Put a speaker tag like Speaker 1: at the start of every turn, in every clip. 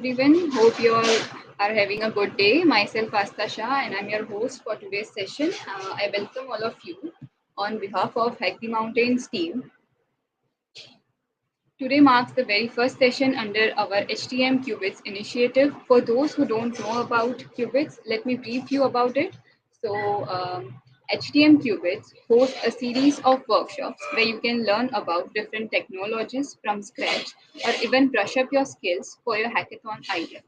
Speaker 1: everyone. Hope you all are having a good day. Myself, Asta Shah, and I'm your host for today's session. I welcome all of you on behalf of Hack the Mountains team. Today marks the very first session under our HTM Qubits initiative. For those who don't know about Qubits, let me brief you about it. HTM Qubits hosts a series of workshops where you can learn about different technologies from scratch or even brush up your skills for your hackathon idea.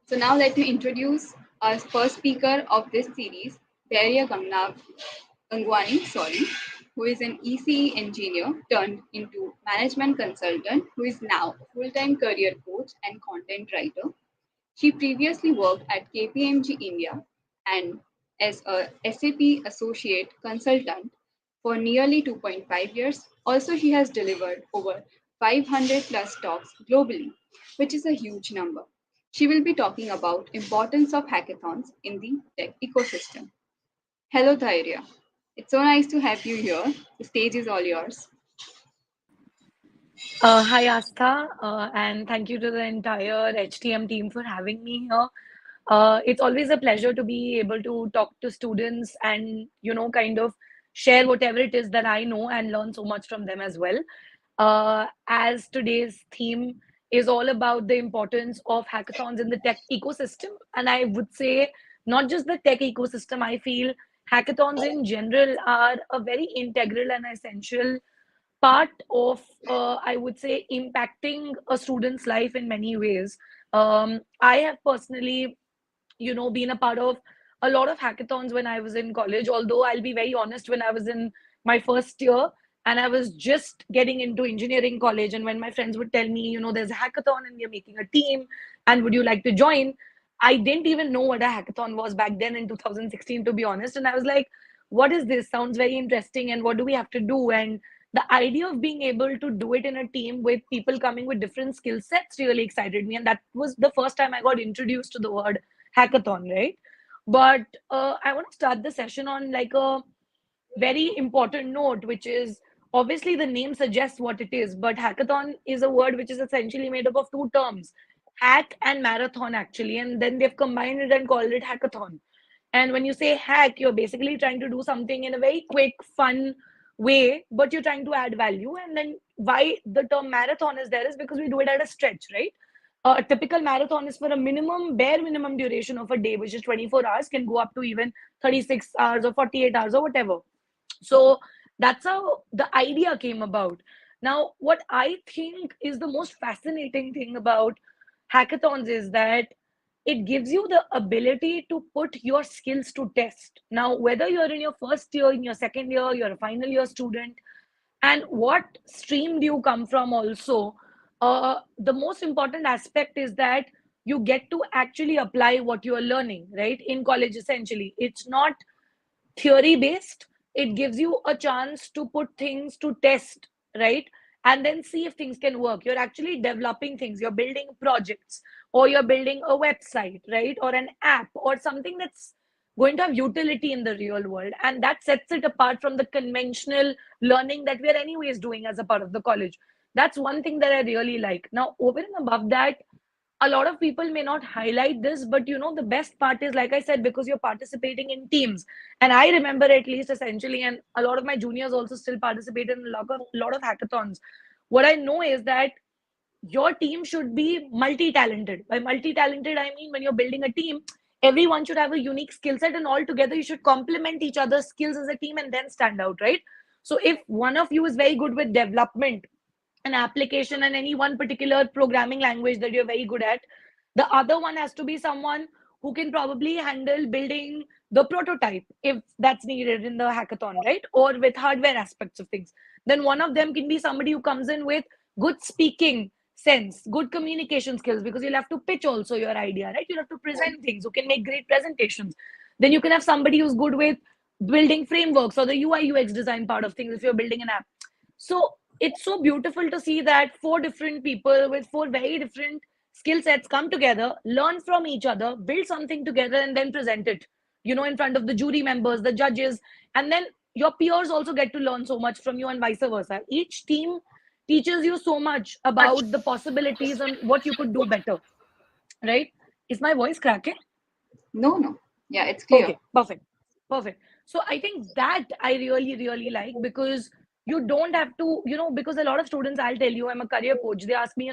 Speaker 1: So now let me introduce our first speaker of this series, Dhairya Gangwani, who is an ECE engineer turned into management consultant, who is now a full-time career coach and content writer. She previously worked at KPMG India and as a SAP Associate Consultant for nearly 2.5 years. Also, she has delivered over 500 plus talks globally, which is a huge number. She will be talking about importance of hackathons in the tech ecosystem. Hello, Dhairya. It's so nice to have you here. The stage is all yours.
Speaker 2: Hi, Astha, and thank you to the entire HTM team for having me here. It's always a pleasure to be able to talk to students and, kind of share whatever it is that I know and learn so much from them as well. As today's theme is all about the importance of hackathons in the tech ecosystem, and I would say not just the tech ecosystem, I feel hackathons in general are a very integral and essential part of I would say impacting a student's life in many ways. I have personally been a part of a lot of hackathons when I was in college, although I'll be very honest, when I was in my first year and I was just getting into engineering college, and when my friends would tell me, there's a hackathon and we're making a team and would you like to join, I didn't even know what a hackathon was back then in 2016, to be honest. And I was like, what is this? Sounds very interesting, and what do we have to do? And the idea of being able to do it in a team with people coming with different skill sets really excited me, and that was the first time I got introduced to the word hackathon, right? But I want to start the session on like a very important note, which is obviously the name suggests what it is, but hackathon is a word which is essentially made up of two terms, hack and marathon, actually, and then they've combined it and called it hackathon. And when you say hack, you're basically trying to do something in a very quick, fun way, but you're trying to add value. And then why the term marathon is there is because we do it at a stretch, right? A typical marathon is for a bare minimum duration of a day, which is 24 hours, can go up to even 36 hours or 48 hours or whatever. So that's how the idea came about. Now, what I think is the most fascinating thing about hackathons is that it gives you the ability to put your skills to test. Now, whether you're in your first year, in your second year, you're a final year student, and what stream do you come from also, the most important aspect is that you get to actually apply what you are learning, right? In college, essentially. It's not theory based. It gives you a chance to put things to test, right? And then see if things can work. You're actually developing things, you're building projects, or you're building a website, right? Or an app or something that's going to have utility in the real world, and that sets it apart from the conventional learning that we're anyways doing as a part of the college. That's one thing that I really like. Now, over and above that, a lot of people may not highlight this, but the best part is, like I said, because you're participating in teams. And I remember, at least essentially, and a lot of my juniors also still participate in a lot of hackathons. What I know is that your team should be multi-talented. By multi-talented, I mean when you're building a team, everyone should have a unique skill set, and all together you should complement each other's skills as a team and then stand out, right? So if one of you is very good with development, an application, and any one particular programming language that you're very good at, the other one has to be someone who can probably handle building the prototype if that's needed in the hackathon, right? Or with hardware aspects of things. Then one of them can be somebody who comes in with good speaking sense, good communication skills, because you'll have to pitch also your idea, right? You'll have to present things, you can make great presentations. Then you can have somebody who's good with building frameworks or the UI UX design part of things if you're building an app. So it's so beautiful to see that four different people with four very different skill sets come together, learn from each other, build something together, and then present it, in front of the jury members, the judges, and then your peers also get to learn so much from you, and vice versa. Each team teaches you so much about the possibilities and what you could do better. right? Is my voice cracking?
Speaker 1: No, no. Yeah, it's clear.
Speaker 2: Okay, perfect. Perfect. So I think that I really, really like, because you don't have to, because a lot of students, I'll tell you, I'm a career coach. They ask me,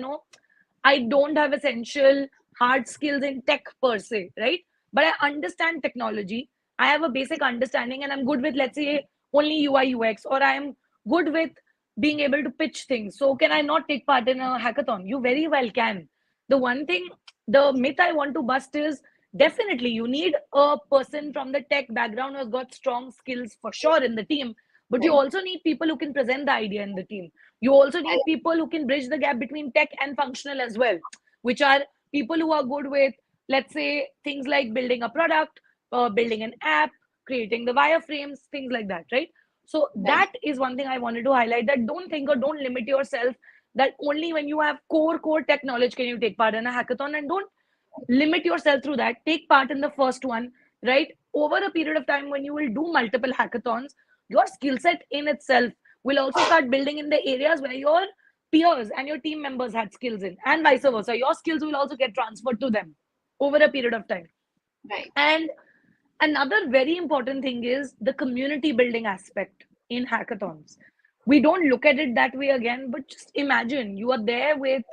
Speaker 2: I don't have essential hard skills in tech per se, right? But I understand technology. I have a basic understanding and I'm good with, let's say, only UI UX, or I am good with being able to pitch things. So can I not take part in a hackathon? You very well can. The one thing, the myth I want to bust is, definitely you need a person from the tech background who's got strong skills for sure in the team, but you
Speaker 1: Right.
Speaker 2: also need people who can present the idea in the team. You also
Speaker 1: I,
Speaker 2: need people who can bridge the gap between tech and functional as well, which are people who are good with, let's say, things like building a product, building an app, creating the wireframes, things like that, right? So
Speaker 1: right.
Speaker 2: that is one thing I wanted to highlight, that don't think or don't limit yourself that only when you have core tech knowledge can you take part in a hackathon, and don't limit yourself through that. Take part in the first one, right? Over a period of time, when you will do multiple hackathons, your skill set in itself will also start building in the areas where your peers and your team members had skills in, and vice versa. Your skills will also get transferred to them over a period of time.
Speaker 1: Right.
Speaker 2: And another very important thing is the community building aspect in hackathons. We don't look at it that way again, but just imagine you are there with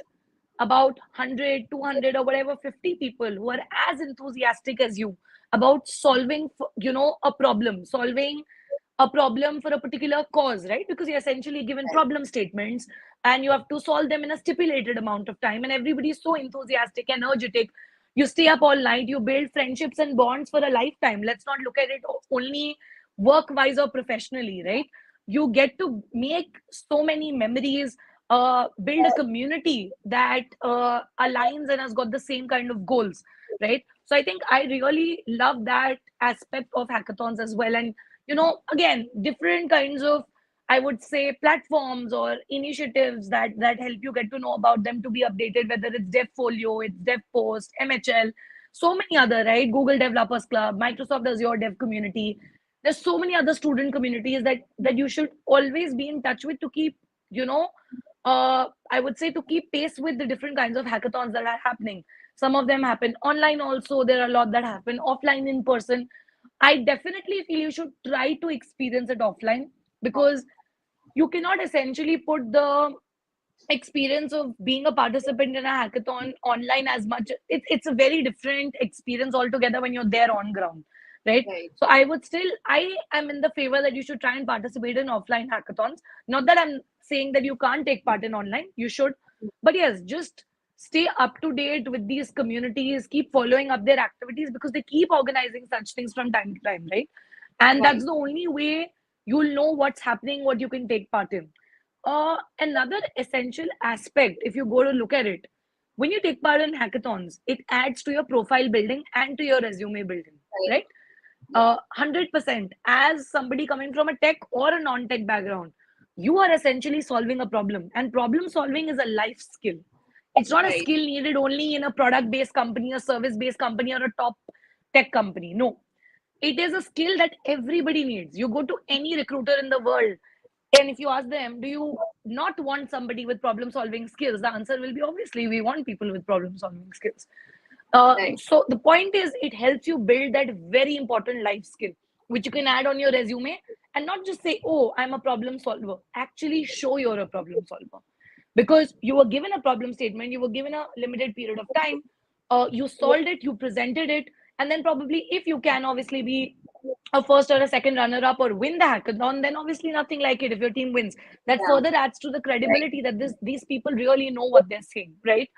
Speaker 2: about 100, 200, or whatever, 50 people who are as enthusiastic as you about solving, a problem, solving a problem for a particular cause, right? Because you're essentially given
Speaker 1: Right.
Speaker 2: problem statements and you have to solve them in a stipulated amount of time. And everybody is so enthusiastic, energetic. You stay up all night, you build friendships and bonds for a lifetime. Let's not look at it only work wise or professionally, right? You get to make so many memories, build a community that aligns and has got the same kind of goals, right? So I think I really love that aspect of hackathons as well. And again, different kinds of, I would say, platforms or initiatives that help you get to know about them, to be updated, whether it's DevFolio, it's DevPost, MHL, so many other, right? Google Developers Club, Microsoft Azure Dev Community. There's so many other student communities that you should always be in touch with, to keep, you know, I would say, to keep pace with the different kinds of hackathons that are happening. Some of them happen online also. There are a lot that happen offline, in person. I definitely feel you should try to experience it offline, because you cannot essentially put the experience of being a participant in a hackathon online as much. It's a very different experience altogether when you're there on ground, right?
Speaker 1: Right.
Speaker 2: So I am in the favor that you should try and participate in offline hackathons. Not that I'm saying that you can't take part in online, you should, but yes, just stay up to date with these communities, keep following up their activities, because they keep organizing such things from time to time, right? And
Speaker 1: Right.
Speaker 2: that's the only way you'll know what's happening, what you can take part in. Another essential aspect, if you go to look at it, when you take part in hackathons, it adds to your profile building and to your resume building,
Speaker 1: Right.
Speaker 2: right?
Speaker 1: Yeah.
Speaker 2: 100%. As somebody coming from a tech or a non tech background, you are essentially solving a problem, and problem solving is a life skill. It's not a
Speaker 1: Right.
Speaker 2: skill needed only in a product based company, a service based company, or a top tech company. No, it is a skill that everybody needs. You go to any recruiter in the world, and if you ask them, do you not want somebody with problem solving skills? The answer will be, obviously, we want people with problem solving skills.
Speaker 1: Right.
Speaker 2: So the point is, it helps you build that very important life skill, which you can add on your resume, and not just say, oh, I'm a problem solver. Actually, show you're a problem solver, because you were given a problem statement, you were given a limited period of time, you solved it, you presented it, and then probably, if you can obviously be a first or a second runner up or win the hackathon, then obviously nothing like it if your team wins. That
Speaker 1: Yeah.
Speaker 2: further adds to the
Speaker 1: Right.
Speaker 2: credibility that these people really know what they're saying, right?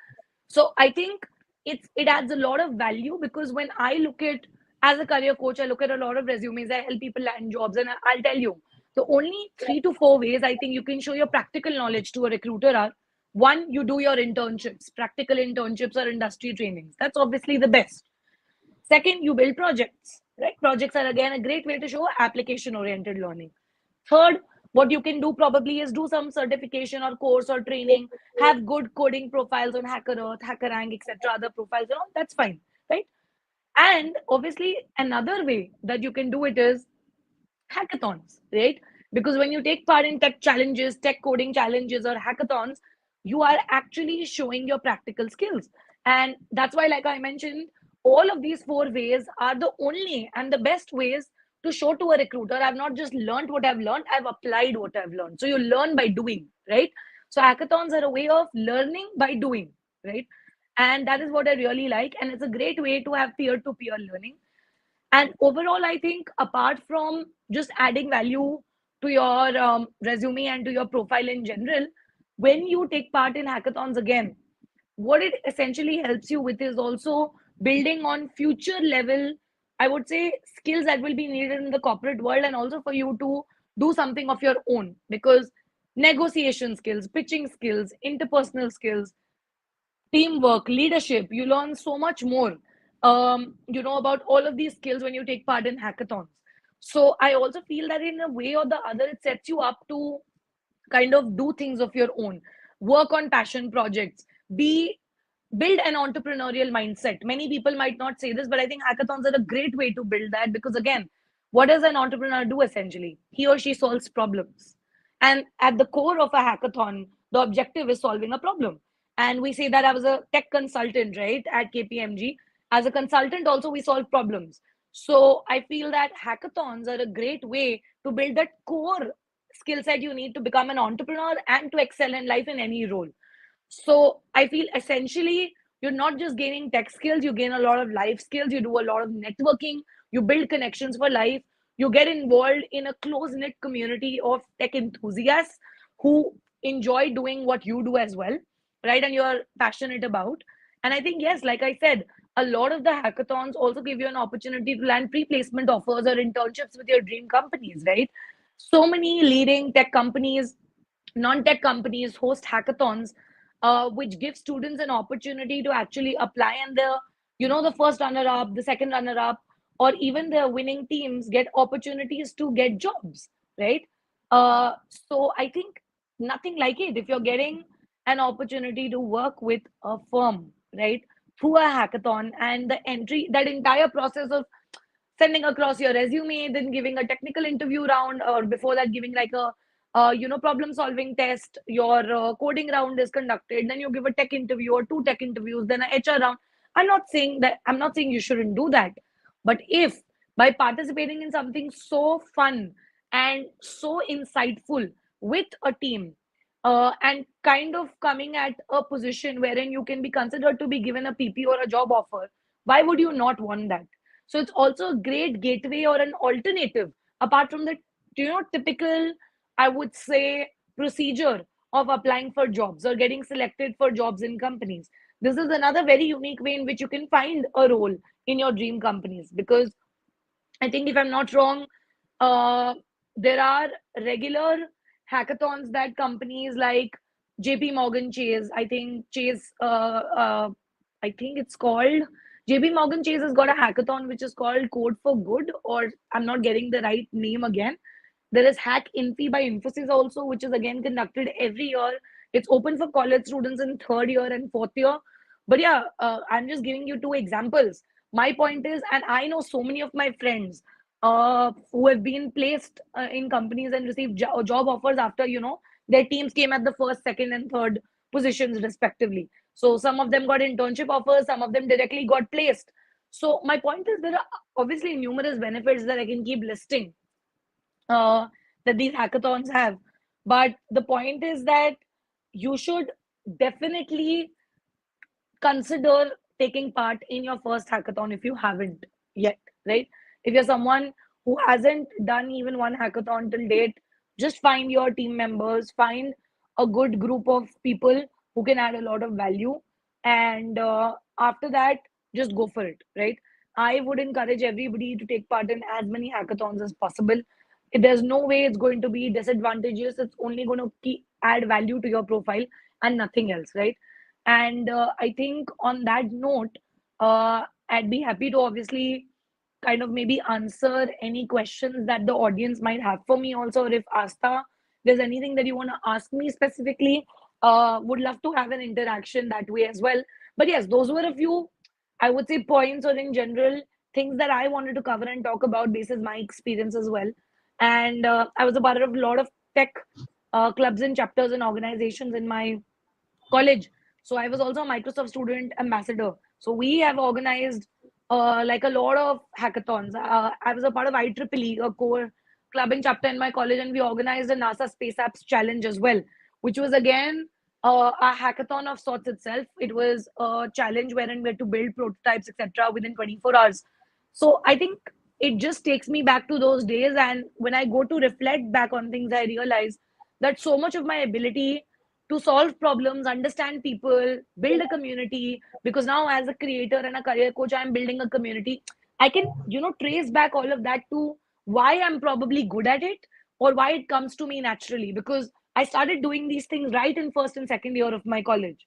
Speaker 2: So I think it adds a lot of value, because when I look at, as a career coach, I look at a lot of resumes, I help people land jobs, and I'll tell you, the only 3 to 4 ways I think you can show your practical knowledge to a recruiter are: one, you do your internships, practical internships or industry trainings. That's obviously the best. Second, you build projects, right? Projects are again a great way to show application oriented learning. Third, what you can do probably is do some certification or course or training, have good coding profiles on Hacker Earth, HackerRank, etc., other profiles, that's fine, right? And obviously, another way that you can do it is hackathons, right? Because when you take part in tech challenges, tech coding challenges, or hackathons, you are actually showing your practical skills. And that's why, like I mentioned, all of these four ways are the only and the best ways to show to a recruiter, I've not just learned what I've learned, I've applied what I've learned. So you learn by doing, right? So hackathons are a way of learning by doing, right? And that is what I really like. And it's a great way to have peer to peer learning. And overall, I think apart from just adding value to your resume and to your profile in general, when you take part in hackathons again, what it essentially helps you with is also building on future level, I would say, skills that will be needed in the corporate world, and also for you to do something of your own, because negotiation skills, pitching skills, interpersonal skills, teamwork, leadership, you learn so much more about all of these skills when you take part in hackathons. So I also feel that in a way or the other, it sets you up to kind of do things of your own, work on passion projects, be build an entrepreneurial mindset. Many people might not say this, but I think hackathons are a great way to build that, because again, what does an entrepreneur do? Essentially, he or she solves problems, and at the core of a hackathon, the objective is solving a problem. And we say that I was a tech consultant, right, at KPMG. As a consultant also, we solve problems. So I feel that hackathons are a great way to build that core skill set you need to become an entrepreneur and to excel in life in any role. So I feel essentially you're not just gaining tech skills, you gain a lot of life skills, you do a lot of networking, you build connections for life, you get involved in a close knit community of tech enthusiasts who enjoy doing what you do as well, right? And you're passionate about. And I think, yes, like I said, a lot of the hackathons also give you an opportunity to land pre placement offers or internships with your dream companies, right? So many leading tech companies, non-tech companies host hackathons, which give students an opportunity to actually apply, and the first runner-up, the second runner-up, or even the winning teams get opportunities to get jobs, right? So I think nothing like it if you're getting an opportunity to work with a firm, right, through a hackathon, and the entry, that entire process of sending across your resume, then giving a technical interview round, or before that, giving like a problem solving test. Your coding round is conducted. Then you give a tech interview or two tech interviews, then a HR round. I'm not saying you shouldn't do that, but if by participating in something so fun and so insightful with a team, and kind of coming at a position wherein you can be considered to be given a PP or a job offer, why would you not want that? So it's also a great gateway or an alternative apart from the typical, I would say, procedure of applying for jobs or getting selected for jobs in companies. This is another very unique way in which you can find a role in your dream companies, because I think, if I'm not wrong, uh, there are regular hackathons that companies like JP Morgan Chase, I think it's called JP Morgan Chase, has got a hackathon which is called Code for Good, or I'm not getting the right name again. There is Hack Infi by Infosys also, which is again conducted every year. It's open for college students in third year and fourth year. But yeah, I'm just giving you two examples. My point is, and I know so many of my friends who have been placed in companies and received job offers after, their teams came at the first, second, and third positions respectively. So some of them got internship offers, some of them directly got placed. So my point is, there are obviously numerous benefits that I can keep listing, uh, that these hackathons have. But the point is that you should definitely consider taking part in your first hackathon if you haven't yet, right? If you're someone who hasn't done even one hackathon till date, just find your team members, find a good group of people who can add a lot of value, and after that, just go for it, right? I would encourage everybody to take part in as many hackathons as possible. There's no way it's going to be disadvantageous. It's only going to add value to your profile and nothing else, right? And I think on that note, I'd be happy to obviously kind of maybe answer any questions that the audience might have for me also. Or if Asta, there's anything that you want to ask me specifically, would love to have an interaction that way as well. But yes, those were a few, I would say, points, or in general, things that I wanted to cover and talk about basis my experience as well. And I was a part of a lot of tech clubs and chapters and organizations in my college. So I was also a Microsoft student ambassador. So we have organized like a lot of hackathons. I was a part of IEEE, a core clubbing chapter in my college, and we organized a NASA Space Apps Challenge as well, which was again a hackathon of sorts itself. It was a challenge wherein we had to build prototypes, etc., within 24 hours. So I think it just takes me back to those days. And when I go to reflect back on things, I realize that so much of my ability to solve problems, understand people, build a community, because now as a creator and a career coach, I'm building a community. I can, trace back all of that to why I'm probably good at it or why it comes to me naturally, because I started doing these things right in first and second year of my college.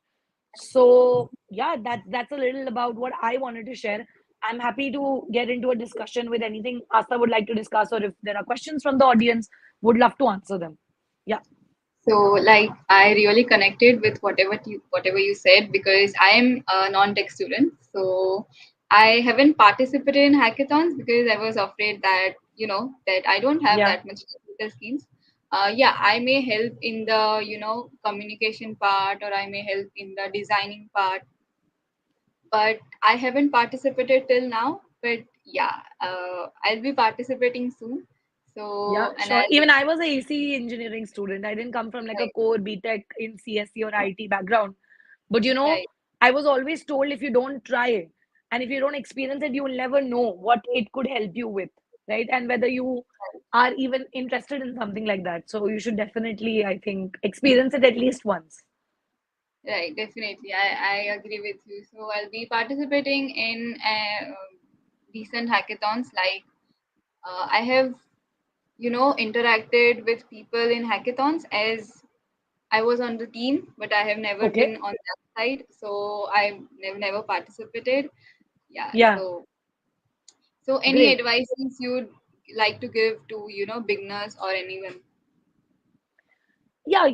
Speaker 2: So yeah, that's a little about what I wanted to share. I'm happy to get into a discussion with anything Asta would like to discuss, or if there are questions from the audience, would love to answer them. Yeah.
Speaker 1: So, like, I really connected with whatever you said, because I am a non-tech student. So I haven't participated in hackathons because I was afraid that that I don't have
Speaker 2: Yeah.
Speaker 1: that much technical skills. Yeah, I may help in the communication part, or I may help in the designing part, but I haven't participated till now. But yeah, I'll be participating soon.
Speaker 2: Yeah,
Speaker 1: So, and
Speaker 2: sure.
Speaker 1: I
Speaker 2: Even I was a AC engineering student. I didn't come from like a
Speaker 1: right,
Speaker 2: core BTech in CSE or IT background. But
Speaker 1: right,
Speaker 2: I was always told if you don't try and if you don't experience it, you will never know what it could help you with, right? And whether you are even interested in something like that. So you should definitely, I think, experience it at least once.
Speaker 1: right, definitely. I agree with you. So I'll be participating in recent hackathons. Like, I have, interacted with people in hackathons, as I was on the team, but I have never
Speaker 2: Okay.
Speaker 1: been on that side. So I've never participated. Yeah.
Speaker 2: Yeah,
Speaker 1: So any
Speaker 2: great.
Speaker 1: advices you'd like to give to, beginners or anyone?
Speaker 2: Yeah,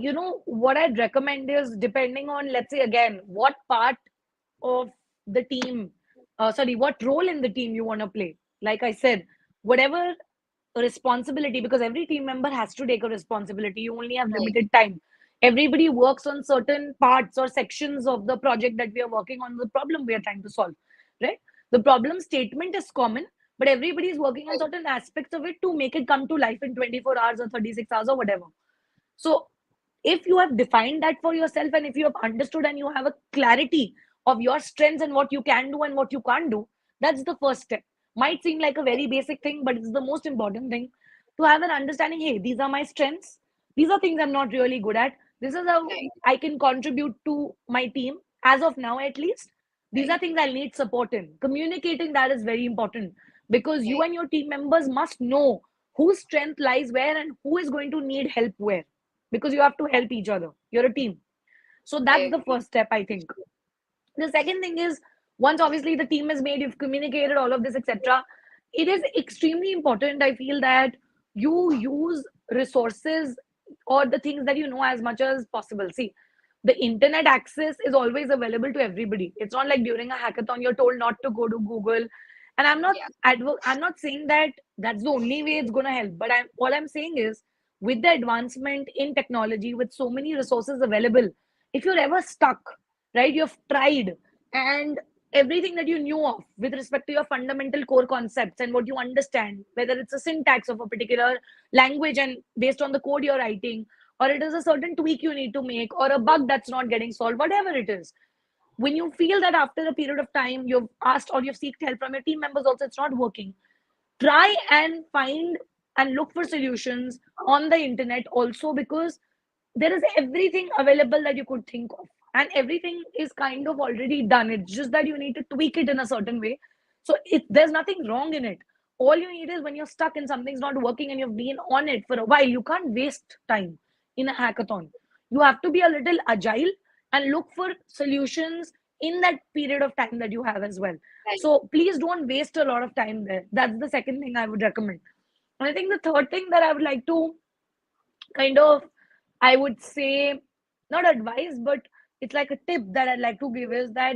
Speaker 2: what I'd recommend is depending on, let's say, again, what part of the team, sorry, what role in the team you want to play. Like I said, whatever responsibility, because every team member has to take a responsibility. You only have
Speaker 1: Right,
Speaker 2: limited time. Everybody works on certain parts or sections of the project that we are working on, the problem we are trying to solve, right? The problem statement is common, but everybody is working on
Speaker 1: right,
Speaker 2: certain aspects of it to make it come to life in 24 hours or 36 hours or whatever. So if you have defined that for yourself, and if you have understood and you have a clarity of your strengths and what you can do and what you can't do, that's the first step. Might seem like a very basic thing, but it's the most important thing, to have an understanding. Hey, these are my strengths, these are things I'm not really good at, this is how
Speaker 1: right,
Speaker 2: I can contribute to my team as of now, at least. These are
Speaker 1: right,
Speaker 2: things I'll need support in. Communicating that is very important, because you
Speaker 1: right,
Speaker 2: and your team members must know whose strength lies where and who is going to need help where, because you have to help each other. You're a team. So
Speaker 1: I
Speaker 2: that's the
Speaker 1: agree.
Speaker 2: first step, I think. The second thing is, once obviously the team is made, you've communicated all of this, etc., it is extremely important, I feel, that you use resources or the things that you know as much as possible. See, the internet access is always available to everybody. It's not like during a hackathon you're told not to go to Google. And
Speaker 1: Yeah,
Speaker 2: I'm not saying that that's the only way it's going to help, but all I'm saying is, with the advancement in technology, with so many resources available, if you're ever stuck, right, you've tried, and everything that you knew of with respect to your fundamental core concepts and what you understand, whether it's a syntax of a particular language and based on the code you're writing, or it is a certain tweak you need to make, or a bug that's not getting solved, whatever it is, when you feel that after a period of time you've asked or you've sought help from your team members also, it's not working, try and find and look for solutions on the internet also, because there is everything available that you could think of, and everything is kind of already done. It's just that you need to tweak it in a certain way. So there's nothing wrong in it. All you need is, when you're stuck and something's not working and you've been on it for a while, you can't waste time in a hackathon. You have to be a little agile and look for solutions in that period of time that you have as well.
Speaker 1: right,
Speaker 2: So please don't waste a lot of time there. That's the second thing I would recommend. And I think the third thing that I would like to kind of, I would say, not advice, but it's like a tip that I'd like to give, is that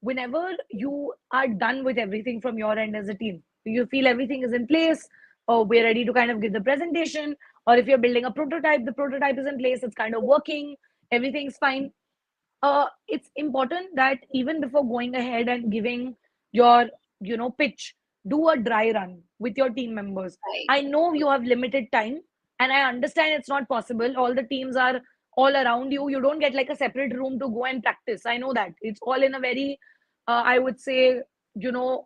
Speaker 2: whenever you are done with everything from your end as a team, you feel everything is in place, or we're ready to kind of give the presentation, or if you're building a prototype, the prototype is in place, it's kind of working, everything's fine. it's important that even before going ahead and giving your, pitch, do a dry run with your team members.
Speaker 1: Right.
Speaker 2: I know you have limited time, and I understand it's not possible. All the teams are all around you. You don't get like a separate room to go and practice. I know that it's all in a very, I would say,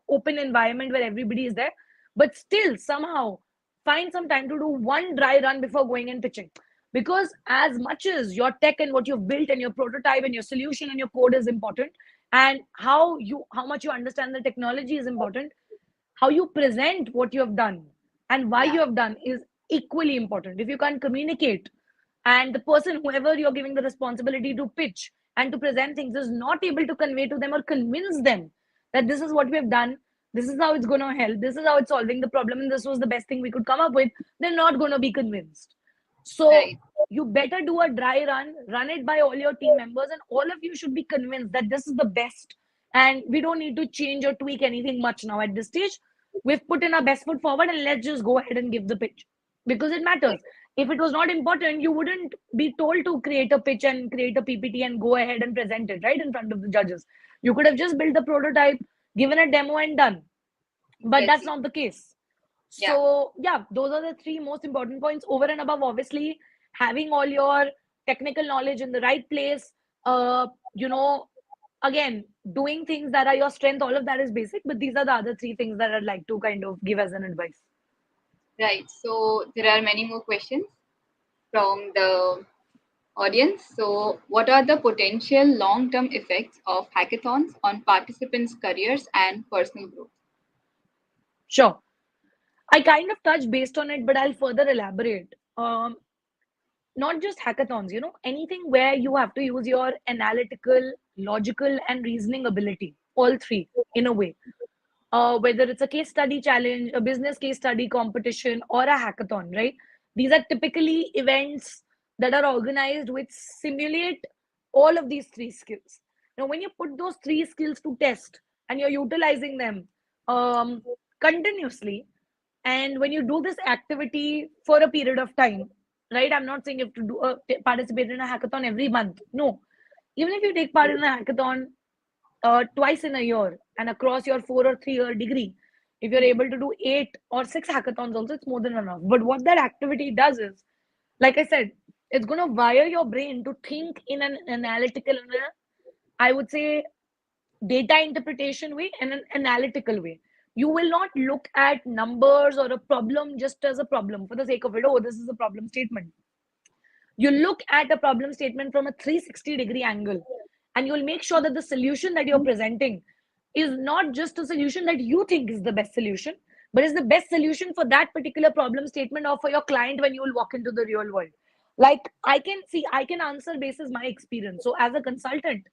Speaker 2: open environment where everybody is there. But still, somehow, find some time to do one dry run before going and pitching, because as much as your tech and what you've built and your prototype and your solution and your code is important, and how much you understand the technology is important, how you present what you have done and why
Speaker 1: Yeah.
Speaker 2: you have done is equally important. If you can't communicate, and the person whoever you're giving the responsibility to pitch and to present things is not able to convey to them or convince them that this is what we have done, this is how it's going to help, this is how it's solving the problem, and this was the best thing we could come up with, they're not going to be convinced. So
Speaker 1: Right.
Speaker 2: you better do a dry run it by all your team members, and all of you should be convinced that this is the best. And we don't need to change or tweak anything much now at this stage. We've put in our best foot forward, and let's just go ahead and give the pitch, because it matters. If it was not important, you wouldn't be told to create a pitch and create a PPT and go ahead and present it right in front of the judges. You could have just built the prototype, given a demo, and done. But that's
Speaker 1: Exactly.
Speaker 2: not the case.
Speaker 1: Yeah.
Speaker 2: So yeah, those are the three most important points. Over and above, obviously, having all your technical knowledge in the right place. uh you know Again, doing things that are your strength, all of that is basic, but these are the other three things that I'd like to kind of give as an advice.
Speaker 1: Right. So there are many more questions from the audience. So, what are the potential long term effects of hackathons on participants' careers and personal growth?
Speaker 2: Sure. I kind of touched based on it, but I'll further elaborate. Not just hackathons, anything where you have to use your analytical, logical, and reasoning ability, all three in a way. Whether it's a case study challenge, a business case study competition, or a hackathon, right? These are typically events that are organized which simulate all of these three skills. Now, when you put those three skills to test and you're utilizing them continuously, and when you do this activity for a period of time, right? I'm not saying you have to participate in a hackathon every month. No, even if you take part in a hackathon twice in a year and across your 4 or 3 year degree, if you're able to do 8 or 6 hackathons also, it's more than enough. But what that activity does is, like I said, it's going to wire your brain to think in an analytical, I would say, data interpretation way and an analytical way. You will not look at numbers or a problem just as a problem for the sake of it. Oh, this is a problem statement. You look at a problem statement from a 360-degree angle, and you'll make sure that the solution that you're presenting is not just a solution that you think is the best solution, but is the best solution for that particular problem statement or for your client when you will walk into the real world. Like, I can answer basis my experience. So as a consultant,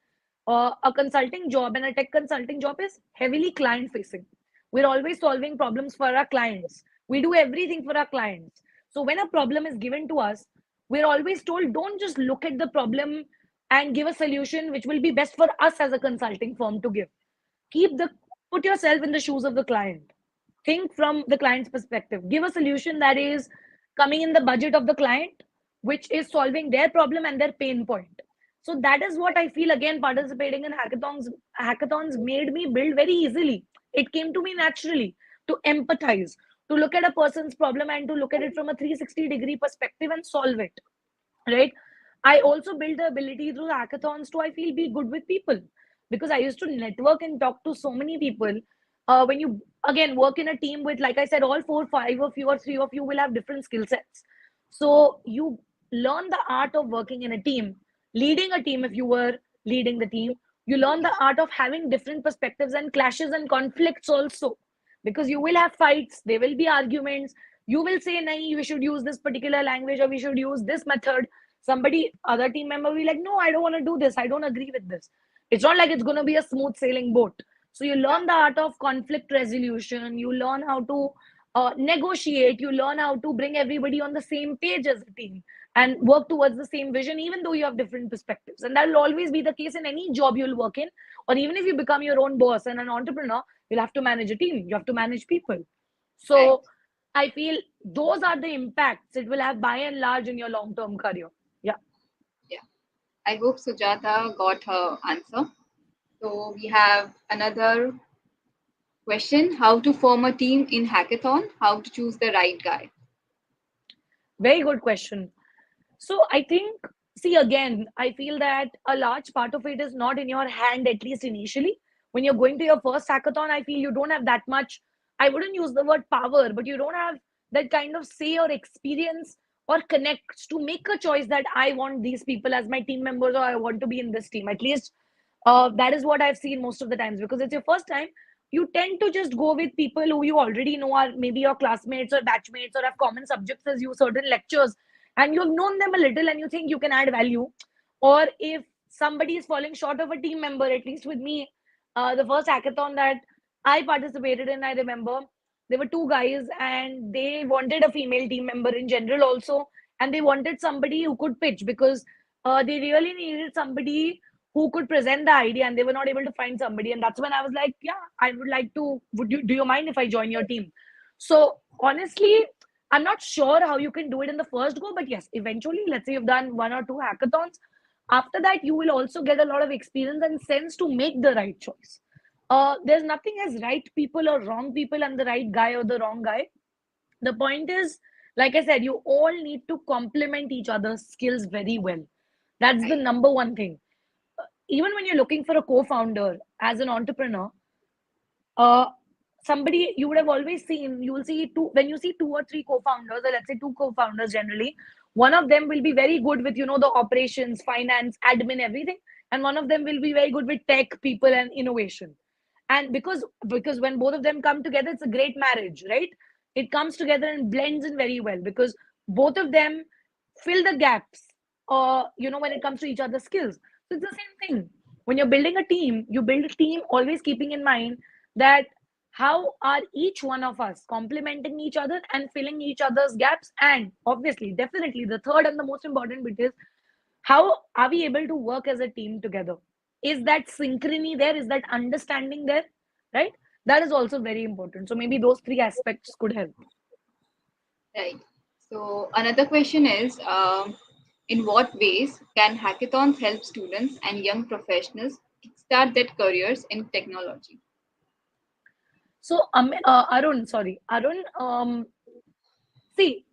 Speaker 2: a consulting job and a tech consulting job is heavily client facing. We're always solving problems for our clients. We do everything for our clients. So when a problem is given to us, we're always told, don't just look at the problem and give a solution which will be best for us as a consulting firm to give. Put yourself in the shoes of the client. Think from the client's perspective. Give a solution that is coming in the budget of the client, which is solving their problem and their pain point. So that is what I feel. Again, participating in hackathons made me build very easily. It came to me naturally to empathize, to look at a person's problem and to look at it from a 360-degree perspective and solve it, right? I also built the ability through hackathons to, I feel, be good with people, because I used to network and talk to so many people. When you again work in a team with, like I said, all 4 5 of you or 3 of you will have different skill sets. So you learn the art of working in a team, leading a team. If you were leading the team, you learn the art of having different perspectives and clashes and conflicts also, because you will have fights, there will be arguments. You will say, nahi, we should use this particular language or we should use this method. Somebody, other team member will be like, no, I don't want to do this, I don't agree with this. It's not like it's going to be a smooth sailing boat. So you
Speaker 1: Yeah.
Speaker 2: learn the art of conflict resolution, you learn how to negotiate, you learn how to bring everybody on the same page as a team and work towards the same vision, even though you have different perspectives. And that will always be the case in any job you'll work in, or even if you become your own boss and an entrepreneur, you'll have to manage a team, you have to manage people.
Speaker 1: Right.
Speaker 2: So I feel those are the impacts it will have by and large in your long term career. Yeah.
Speaker 1: Yeah. I hope Sujata got her answer. So we have another question: how to form a team in hackathon? How to choose the right guy?
Speaker 2: Very good question. So I think, see, again, I feel that a large part of it is not in your hand, at least initially. When you're going to your first hackathon, I feel you don't have that much, I wouldn't use the word power, but you don't have that kind of say or experience or connect to make a choice that I want these people as my team members or I want to be in this team. At least that is what I've seen most of the times, because it's your first time. You tend to just go with people who you already know are maybe your classmates or batchmates or have common subjects as you, certain lectures, and you've known them a little and you think you can add value. Or if somebody is falling short of a team member, at least with me, the first hackathon that I participated in, I remember there were two guys and they wanted a female team member in general also, and they wanted somebody who could pitch because they really needed somebody who could present the idea, and they were not able to find somebody. And that's when I was like, yeah, I would like to, would you, do you mind if I join your team? So honestly, I'm not sure how you can do it in the first go, but yes, eventually, let's say you've done one or two hackathons. After that, you will also get a lot of experience and sense to make the right choice. There's nothing as right people or wrong people and the right guy or the wrong guy. The point is, like I said, you all need to complement each other's skills very well. That's the
Speaker 1: Right.
Speaker 2: number one thing. Even when you're looking for a co-founder as an entrepreneur, uh, somebody you would have always seen, you will see two, when you see two or three co-founders, or let's say two co-founders generally, one of them will be very good with, the operations, finance, admin, everything, and one of them will be very good with tech, people, and innovation. And because when both of them come together, it's a great marriage, right? It comes together and blends in very well because both of them fill the gaps, when it comes to each other's skills. So it's the same thing. When you're building a team, you build a team always keeping in mind that how are each one of us complementing each other and filling each other's gaps. And obviously, definitely, the third and the most important bit is how are we able to work as a team together? Is that synchrony there? Is that understanding there? Right? That is also very important. So maybe those three aspects could help.
Speaker 1: Right. So another question is, in what ways can hackathons help students and young professionals kickstart their careers in technology?
Speaker 2: So, Arun, see,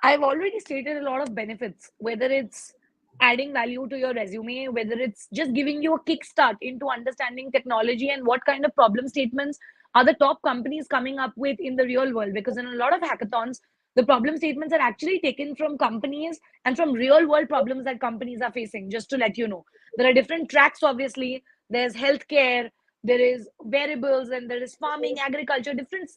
Speaker 2: I've already stated a lot of benefits, whether it's adding value to your resume, whether it's just giving you a kickstart into understanding technology and what kind of problem statements are the top companies coming up with in the real world. Because in a lot of hackathons, the problem statements are actually taken from companies and from real world problems that companies are facing. Just to let you know, there are different tracks, obviously. There's healthcare, there is wearables, and there is farming, agriculture. Different,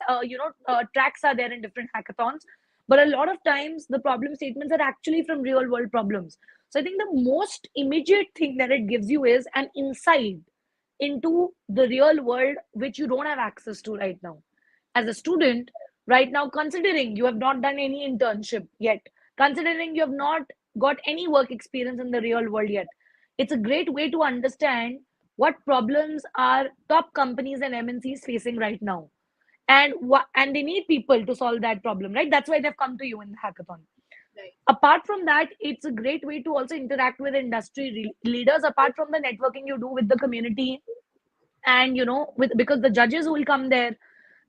Speaker 2: tracks are there in different hackathons, but a lot of times the problem statements are actually from real world problems. So I think the most immediate thing that it gives you is an insight into the real world, which you don't have access to right now. As a student, right now, considering you have not done any internship yet, considering you have not got any work experience in the real world yet, it's a great way to understand what problems are top companies and MNCs facing right now, and and they need people to solve that problem, right? That's why they've come to you in the hackathon.
Speaker 1: Right.
Speaker 2: Apart from that, it's a great way to also interact with industry leaders, apart from the networking you do with the community. And with, because the judges who will come there,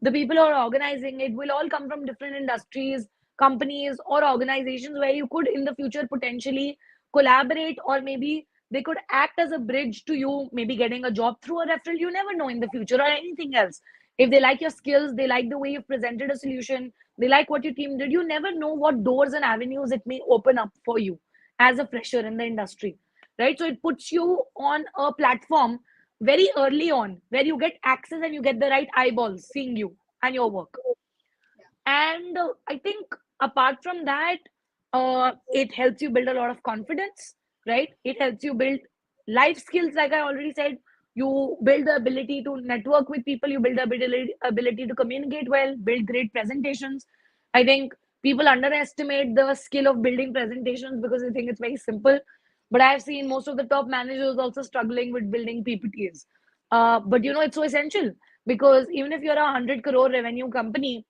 Speaker 2: the people who are organizing it will all come from different industries, companies, or organizations where you could in the future potentially collaborate, or maybe they could act as a bridge to you, maybe getting a job through a referral. You never know in the future, or anything else. If they like your skills, they like the way you've presented a solution, they like what your team did, you never know what doors and avenues it may open up for you as a fresher in the industry, right? So it puts you on a platform very early on where you get access and you get the right eyeballs seeing you and your work. And I think apart from that, it helps you build a lot of confidence, right? It helps you build life skills, like I already said. You build the ability to network with people, you build the ability to communicate well, build great presentations. I think people underestimate the skill of building presentations because they think it's very simple, but I've seen most of the top managers also struggling with building PPTs. But it's so essential, because even if you're a 100 crore revenue company,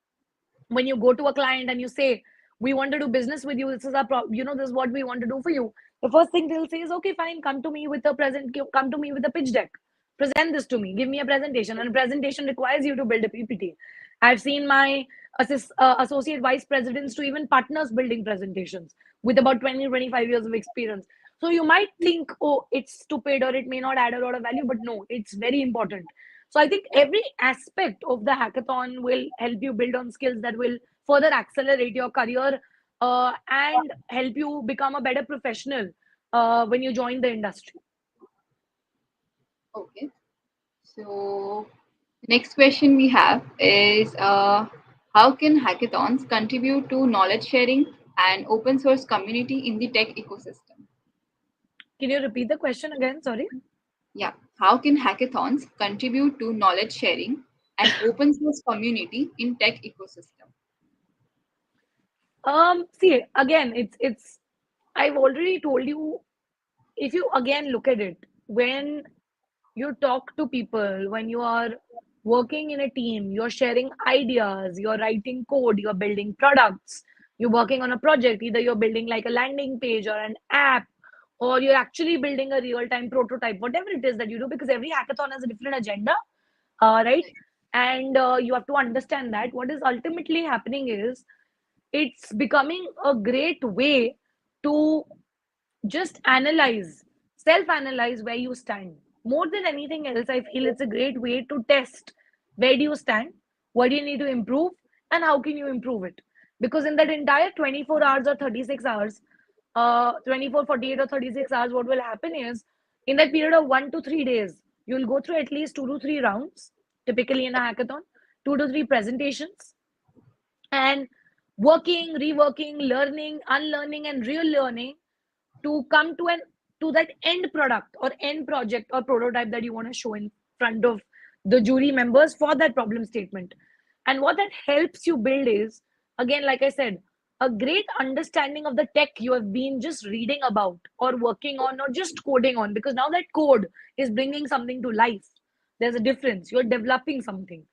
Speaker 2: when you go to a client and you say, we want to do business with you. This is our this is what we want to do for you. The first thing they'll say is, okay, fine, come to me with a pitch deck, present this to me, give me a presentation. And a presentation requires you to build a PPT. I've seen my associate vice presidents to even partners building presentations with about 20-25 years of experience. So you might think, oh, it's stupid or it may not add a lot of value, but no, it's very important. So I think every aspect of the hackathon will help you build on skills that will further accelerate your career and help you become a better professional when you join the industry.
Speaker 1: Okay. So next question we have is how can hackathons contribute to knowledge sharing and open source community in the tech ecosystem?
Speaker 2: Can you repeat the question again? Sorry.
Speaker 1: Yeah. How can hackathons contribute to knowledge sharing and open source community in tech ecosystem?
Speaker 2: See, again, it's I've already told you, if you again look at it, when you talk to people, when you are working in a team, you're sharing ideas, you're writing code, you're building products, you're working on a project, either you're building like a landing page or an app, or you're actually building a real-time prototype, whatever it is that you do, because every hackathon has a different agenda, right? And you have to understand that what is ultimately happening is it's becoming a great way to just self-analyze where you stand. More than anything else, I feel it's a great way to test where do you stand, what do you need to improve, and how can you improve it. Because in that entire 24 hours or 36 hours, 24, 48 or 36 hours, what will happen is in that period of 1 to 3 days, you'll go through at least 2 to 3 rounds, typically in a hackathon, 2 to 3 presentations, and working, reworking, learning, unlearning, and real learning to come to that end product or end project or prototype that you want to show in front of the jury members for that problem statement. And what that helps you build is, again, like I said, a great understanding of the tech you have been just reading about or working on or just coding on, because now that code is bringing something to life. There's a difference, you're developing something.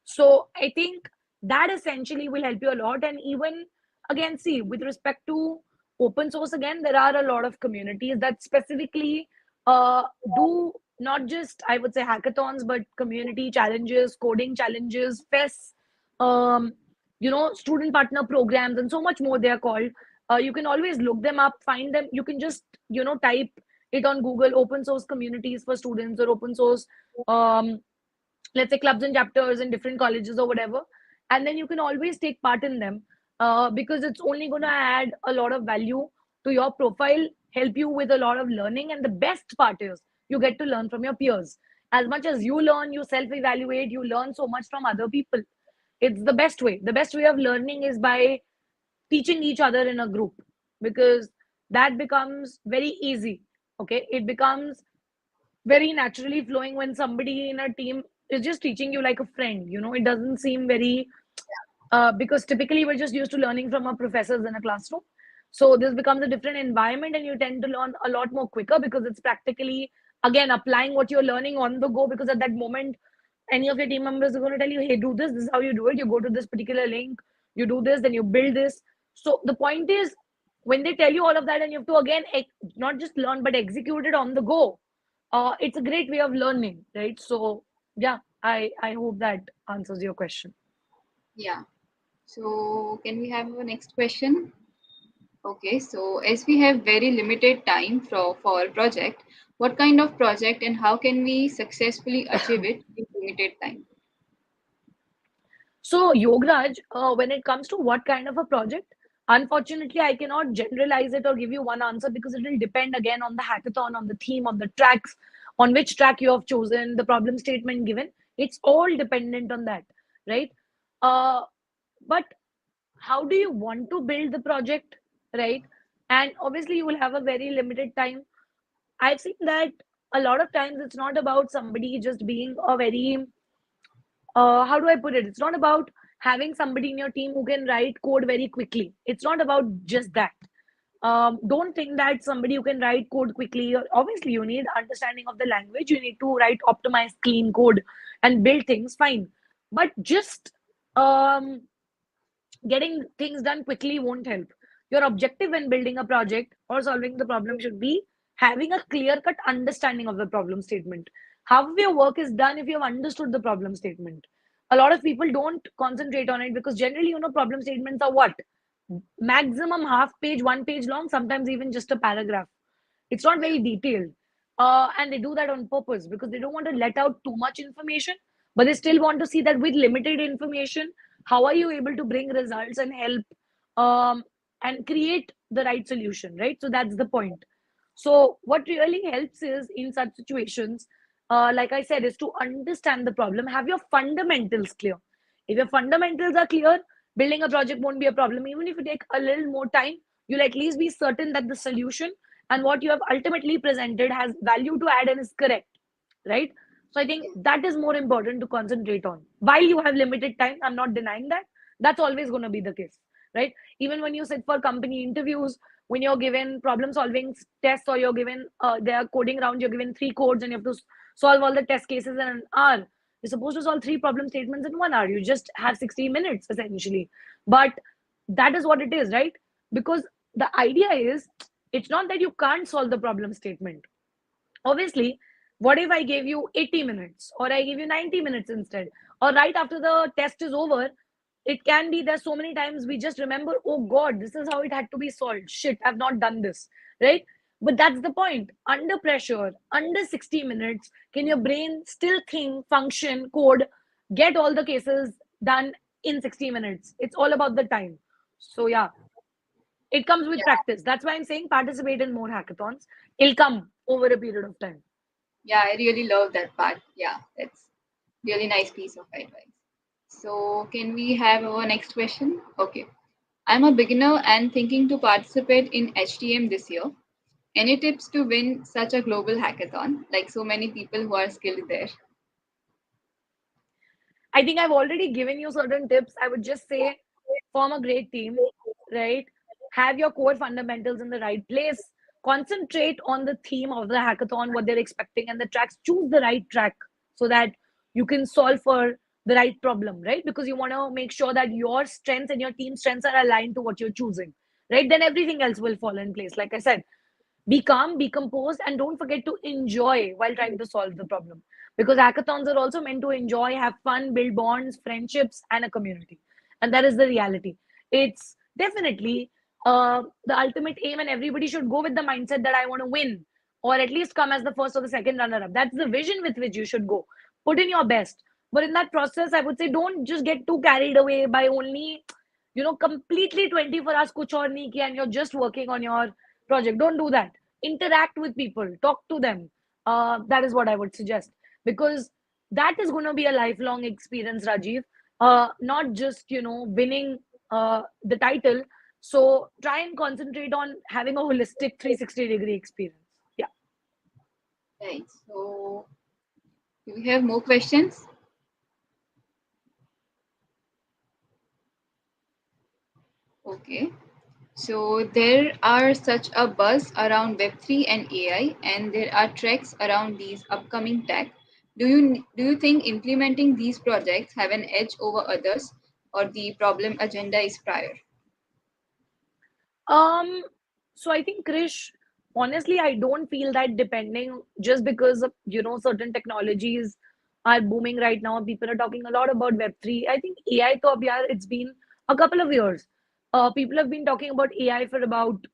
Speaker 2: So I think that essentially will help you a lot. And even, again, see, with respect to open source, again, there are a lot of communities that specifically do not just, I would say, hackathons, but community challenges, coding challenges, fests, student partner programs, and so much more they are called. You can always look them up, find them. You can just type it on Google, open source communities for students, or open source um, let's say clubs and chapters in different colleges or whatever, and then you can always take part in them, because it's only going to add a lot of value to your profile, help you with a lot of learning. And the best part is you get to learn from your peers. As much as you learn, you self evaluate, you learn so much from other people. It's the best way of learning is by teaching each other in a group, because that becomes very easy. Okay, it becomes very naturally flowing when somebody in a team is just teaching you like a friend. It doesn't seem very because typically we're just used to learning from our professors in a classroom. So this becomes a different environment, and you tend to learn a lot more quicker, because it's practically, again, applying what you're learning on the go. Because at that moment, any of your team members are going to tell you, hey, do this, this is how you do it, you go to this particular link, you do this, then you build this. So the point is, when they tell you all of that, and you have to again not just learn but execute it on the go, it's a great way of learning, right? So yeah, I hope that answers your question.
Speaker 1: Yeah. So can we have a next question? Okay, so as we have very limited time for our project, what kind of project and how can we successfully achieve it in limited time?
Speaker 2: So Yograj, when it comes to what kind of a project, unfortunately I cannot generalize it or give you one answer, because it will depend again on the hackathon, on the theme, on the tracks, on which track you have chosen, the problem statement given. It's all dependent on that, right? But how do you want to build the project, right? And obviously you will have a very limited time. I've seen that a lot of times it's not about somebody just being a very how do I put it? It's not about having somebody in your team who can write code very quickly. It's not about just that. Don't think that somebody who can write code quickly. Obviously, you need understanding of the language. You need to write optimized, clean code and build things. Fine, but just um, getting things done quickly won't help. Your objective when building a project or solving the problem should be having a clear cut understanding of the problem statement. Half of your work is done if you have understood the problem statement. A lot of people don't concentrate on it because generally, problem statements are what? Maximum half page, 1 page long, sometimes even just a paragraph. It's not
Speaker 1: Yeah.
Speaker 2: very detailed. And they do that on purpose because they don't want to let out too much information, but they still want to see that with limited information, how are you able to bring results and help and create the right solution, right? So that's the point. So what really helps is in such situations, like I said, is to understand the problem, have your fundamentals clear. If your fundamentals are clear, building a project won't be a problem. Even if you take a little more time, you'll at least be certain that the solution and what you have ultimately presented has value to add and is correct, right? So I think
Speaker 1: Yeah.
Speaker 2: that is more important to concentrate on. While you have limited time, I'm not denying that. That's always going to be the case, right? Even when you sit for company interviews, when you're given problem solving tests or you're given there are coding rounds, you're given 3 codes and you have to solve all the test cases in an hour. You're supposed to solve 3 problem statements in 1 hour. You just have 60 minutes essentially. But that is what it is, right? Because the idea is it's not that you can't solve the problem statement. Obviously, what if I gave you 80 minutes or I give you 90 minutes instead? Or right after the test is over, it can be there's so many times we just remember, oh God, this is how it had to be solved. Shit, I've not done this, right? But that's the point. Under pressure, under 60 minutes, can your brain still think, function, code, get all the cases done in 60 minutes? It's all about the time. So, yeah, it comes with
Speaker 1: Yeah.
Speaker 2: practice. That's why I'm saying participate in more hackathons. It'll come over a period of time.
Speaker 1: Yeah, I really love that part. Yeah, that's really nice piece of advice. So, can we have our next question? Okay. I'm a beginner and thinking to participate in HTM this year. Any tips to win such a global hackathon? Like so many people who are skilled there.
Speaker 2: I think I've already given you certain tips. I would just say form a great team, right? Have your core fundamentals in the right place. Concentrate on the theme of the hackathon, what they're expecting, and the tracks. Choose the right track so that you can solve for the right problem, right? Because you want to make sure that your strengths and your team strengths are aligned to what you're choosing, right? Then everything else will fall in place. Like I said, be calm, be composed, and don't forget to enjoy while trying to solve the problem. Because hackathons are also meant to enjoy, have fun, build bonds, friendships, and a community. And that is the reality. It's definitely the ultimate aim, and everybody should go with the mindset that I want to win, or at least come as the first or the second runner up. That's the vision with which you should go. Put in your best. But in that process, I would say don't just get too carried away by only, completely 24 hours kuch aur nahi kiya and you're just working on your project. Don't do that. Interact with people, talk to them. That is what I would suggest, because that is going to be a lifelong experience, Rajiv. Not just winning the title. So try and concentrate on having a holistic 360-degree experience. Yeah.
Speaker 1: Right. So, do we have more questions? Okay. So there are such a buzz around Web3 and AI, and there are treks around these upcoming tech. Do you think implementing these projects have an edge over others, or the problem agenda is prior?
Speaker 2: Um, so I think, Krish, honestly, I don't feel that depending just because of, certain technologies are booming right now. People are talking a lot about Web3. I think AI, to yeah, it's been a couple of years. People have been talking about AI for about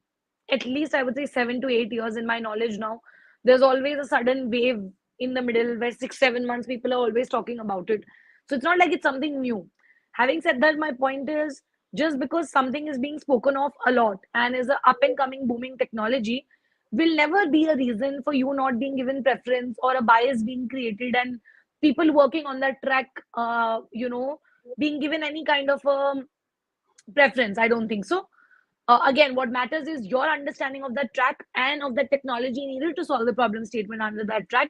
Speaker 2: at least I would say 7 to 8 years in my knowledge now. There's always a sudden wave in the middle where 6, 7 months people are always talking about it. So it's not like it's something new. Having said that, my point is just because something is being spoken of a lot and is a up and coming booming technology will never be a reason for you not being given preference or a bias being created and people working on that track being given any kind of preference. I don't think so. Again, what matters is your understanding of that track and of the technology needed to solve the problem statement under that track,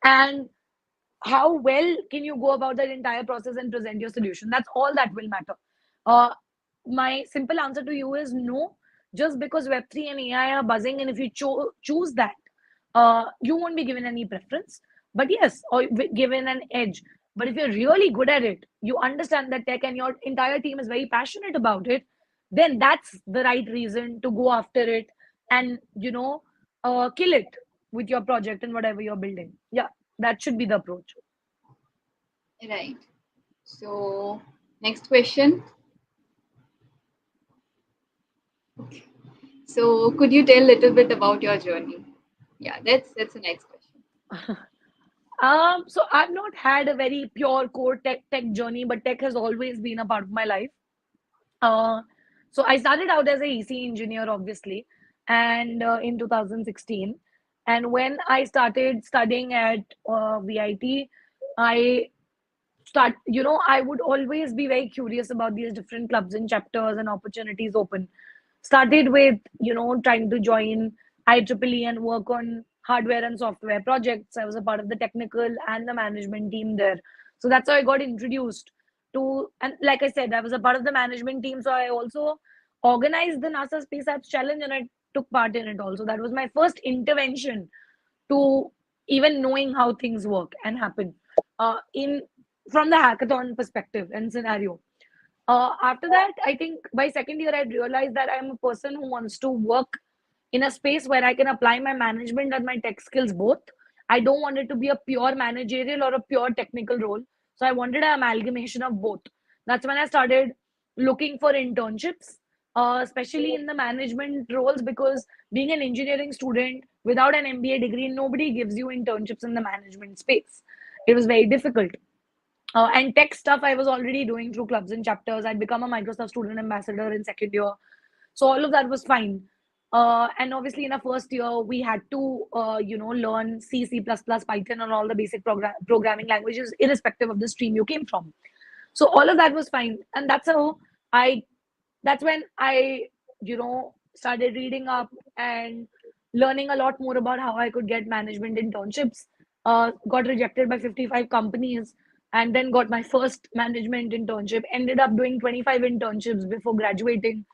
Speaker 2: and how well can you go about that entire process and present your solution. That's all that will matter. uh, my simple answer to you is no. Just because Web3 and AI are buzzing, and if you choose that, you won't be given any preference, but yes, or given an edge. But if you're really good at it, you understand that tech and your entire team is very passionate about it, then that's the right reason to go after it and, kill it with your project and whatever you're building. Yeah, that should be the approach.
Speaker 1: Right. So, next question. Okay. So, could you tell a little bit about your journey? Yeah, that's the next question.
Speaker 2: So I've not had a very pure core tech journey, but tech has always been a part of my life. Uh, so I started out as a EC engineer, obviously, and in 2016. And when I started studying at VIT, I I would always be very curious about these different clubs and chapters and opportunities open. Started with, trying to join IEEE and work on hardware and software projects. I was a part of the technical and the management team there. So that's how I got introduced to, and like I said, I was a part of the management team. So I also organized the NASA Space Apps Challenge and I took part in it also. That was my first intervention to even knowing how things work and happen in from the hackathon perspective and scenario. After that, I think by second year, I realized that I'm a person who wants to work in a space where I can apply my management and my tech skills both. I don't want it to be a pure managerial or a pure technical role. So I wanted an amalgamation of both. That's when I started looking for internships, especially in the management roles, because being an engineering student without an MBA degree, nobody gives you internships in the management space. It was very difficult. And tech stuff I was already doing through clubs and chapters. I'd become a Microsoft student ambassador in second year. So all of that was fine. And obviously, in our first year, we had to, learn C, C++, Python, and all the basic programming languages, irrespective of the stream you came from. So all of that was fine. And I, that's when I, started reading up and learning a lot more about how I could get management internships. Got rejected by 55 companies and then got my first management internship. Ended up doing 25 internships before graduating.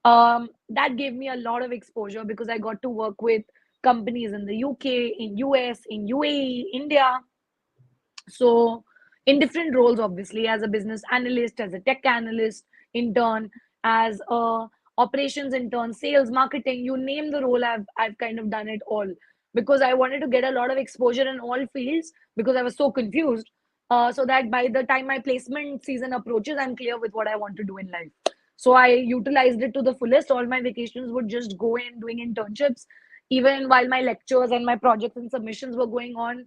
Speaker 2: That gave me a lot of exposure because I got to work with companies in the UK, in US, in UAE, India. So, in different roles, obviously, as a business analyst, as a tech analyst, intern, as a operations intern, sales, marketing, you name the role, I've kind of done it all because I wanted to get a lot of exposure in all fields because I was so confused. So that by the time my placement season approaches, I'm clear with what I want to do in life. So I utilized it to the fullest. All my vacations would just go in doing internships, even while my lectures and my projects and submissions were going on.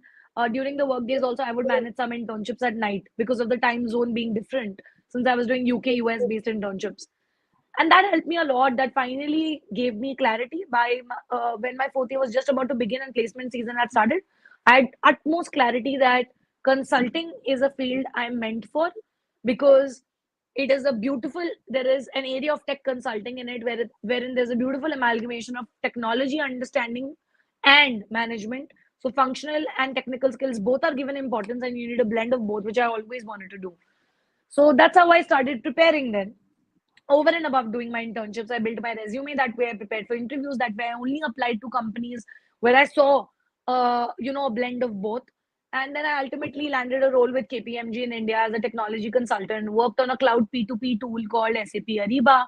Speaker 2: During the work days, also, I would manage some internships at night because of the time zone being different, since I was doing UK, US based internships. And that helped me a lot. That finally gave me clarity. When my fourth year was just about to begin and placement season had started, I had utmost clarity that consulting is a field I'm meant for because it is a beautiful, there is an area of tech consulting in it wherein there's a beautiful amalgamation of technology understanding and management. So functional and technical skills both are given importance, and you need a blend of both, which I always wanted to do. So that's how I started preparing then. Over and above doing my internships, I built my resume. That way I prepared for interviews. That way I only applied to companies where I saw, a blend of both. And then I ultimately landed a role with KPMG in India as a technology consultant, worked on a cloud P2P tool called SAP Ariba.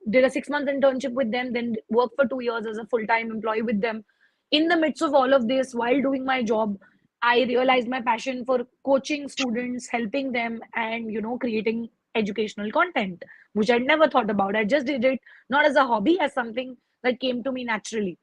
Speaker 2: Did a 6 month internship with them, then worked for 2 years as a full-time employee with them. In the midst of all of this, while doing my job, I realized my passion for coaching students, helping them, and creating educational content, which I'd never thought about. I just did it not as a hobby, as something that came to me naturally.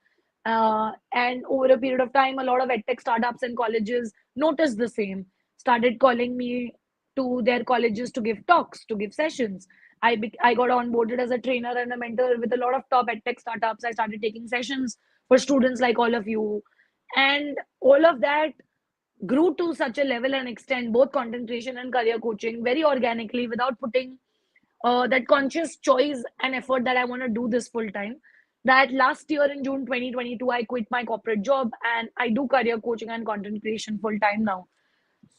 Speaker 2: And over a period of time, a lot of edtech startups and colleges noticed the same, started calling me to their colleges to give talks, to give sessions. I got onboarded as a trainer and a mentor with a lot of top edtech startups. I started taking sessions for students like all of you. And all of that grew to such a level and extent, both content creation and career coaching, very organically without putting that conscious choice and effort that I want to do this full time. That last year in June 2022, I quit my corporate job and I do career coaching and content creation full time now.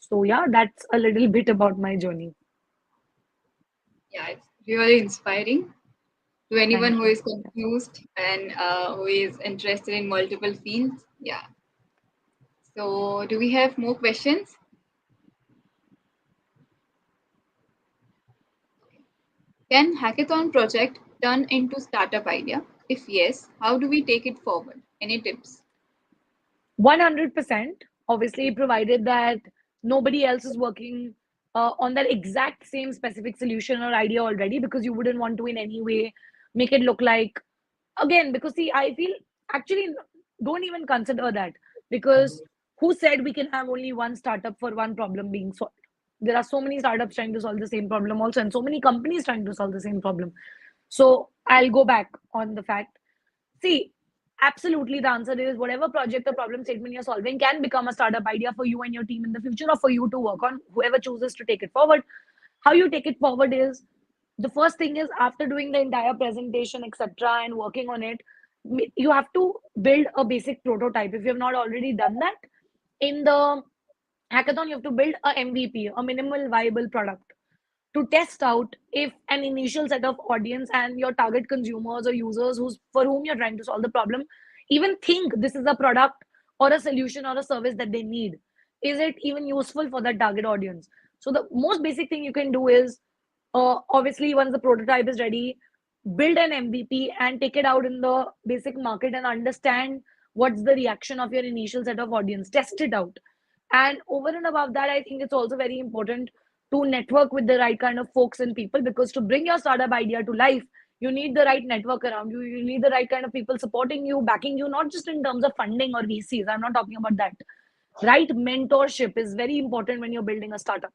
Speaker 2: So, yeah, that's a little bit about my journey.
Speaker 1: Yeah, it's really inspiring to anyone
Speaker 2: Thank
Speaker 1: who
Speaker 2: you.
Speaker 1: is confused and who is interested in multiple fields. Yeah. So, do we have more questions? Can hackathon project turn into startup idea? If yes, how do we take it forward? Any tips?
Speaker 2: 100%, obviously, provided that nobody else is working on that exact same specific solution or idea already, because you wouldn't want to in any way make it look like, again, because see, I feel actually don't even consider that, because who said we can have only one startup for one problem being solved? There are so many startups trying to solve the same problem also, and so many companies trying to solve the same problem. So I'll go back on the fact. See, absolutely, the answer is whatever project or problem statement you're solving can become a startup idea for you and your team in the future, or for you to work on, whoever chooses to take it forward. How you take it forward is, the first thing is, after doing the entire presentation, etc., and working on it, you have to build a basic prototype. If you have not already done that, in the hackathon, you have to build a MVP, a minimal viable product, to test out if an initial set of audience and your target consumers or users for whom you're trying to solve the problem even think this is a product or a solution or a service that they need. Is it even useful for that target audience? So the most basic thing you can do is, obviously, once the prototype is ready, build an MVP and take it out in the basic market and understand what's the reaction of your initial set of audience. Test it out. And over and above that, I think it's also very important to network with the right kind of folks and people, because to bring your startup idea to life, you need the right network around you. You need the right kind of people supporting you, backing you, not just in terms of funding or VCs. I'm not talking about that. Right mentorship is very important when you're building a startup.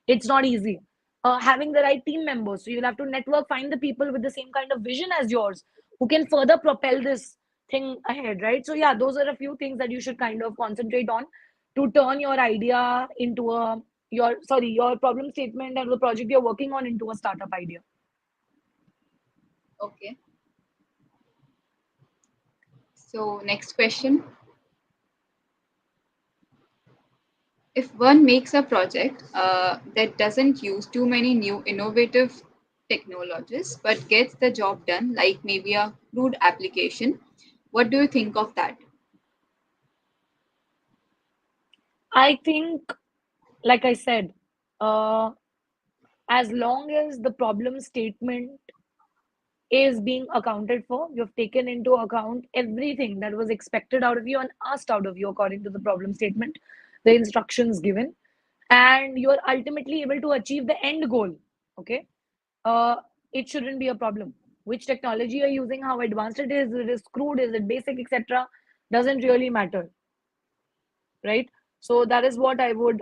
Speaker 2: It's not easy. Having the right team members. So you'll have to network, find the people with the same kind of vision as yours, who can further propel this thing ahead, right? So yeah, those are a few things that you should kind of concentrate on to turn your idea into your problem statement and the project you're working on into a startup idea.
Speaker 1: Okay. So next question. If one makes a project that doesn't use too many new innovative technologies but gets the job done, like maybe a crude application, what do you think of that?
Speaker 2: I think, like I said, uh, as long as the problem statement is being accounted for, you've taken into account everything that was expected out of you and asked out of you according to the problem statement, the instructions given, and you're ultimately able to achieve the end goal. Okay, uh, it shouldn't be a problem. Which technology you're using, how advanced it is crude, is it basic, etc., doesn't really matter, right? So that is what I would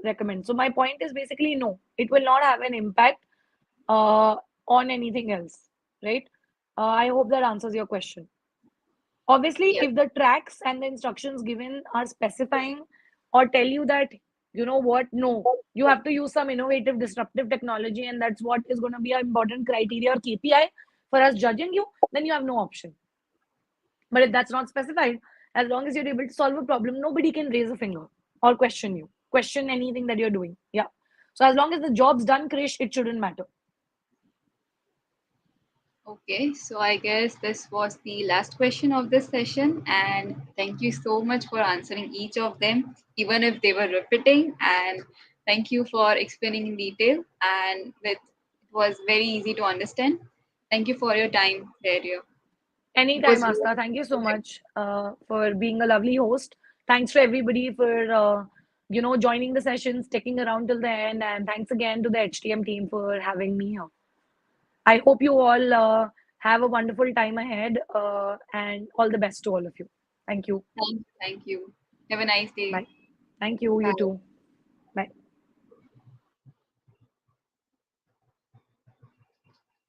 Speaker 2: recommend. So my point is basically, no, it will not have an impact uh, on anything else, right? I hope that answers your question. Obviously,
Speaker 1: Yes.
Speaker 2: if the tracks and the instructions given are specifying or tell you that, you know what, no, you have to use some innovative, disruptive technology, and that's what is going to be an important criteria or KPI for us judging you, then you have no option. But if that's not specified, as long as you're able to solve a problem, nobody can raise a finger or question you, question anything that you're doing. Yeah. So as long as the job's done, Krish, it shouldn't matter.
Speaker 1: Okay, so I guess this was the last question of this session, and thank you so much for answering each of them, even if they were repeating. And thank you for explaining in detail, and it was very easy to understand. Thank you for your time, Dhairya. It
Speaker 2: Anytime,
Speaker 1: was
Speaker 2: Asta. Thank you so much for being a lovely host. Thanks to everybody for joining the session, sticking around till the end, and thanks again to the HTM team for having me here. I hope you all have a wonderful time ahead, and all the best to all of you. Thank you.
Speaker 1: thank you. Have a nice day.
Speaker 2: Bye. Thank you. You
Speaker 1: Bye.
Speaker 2: too.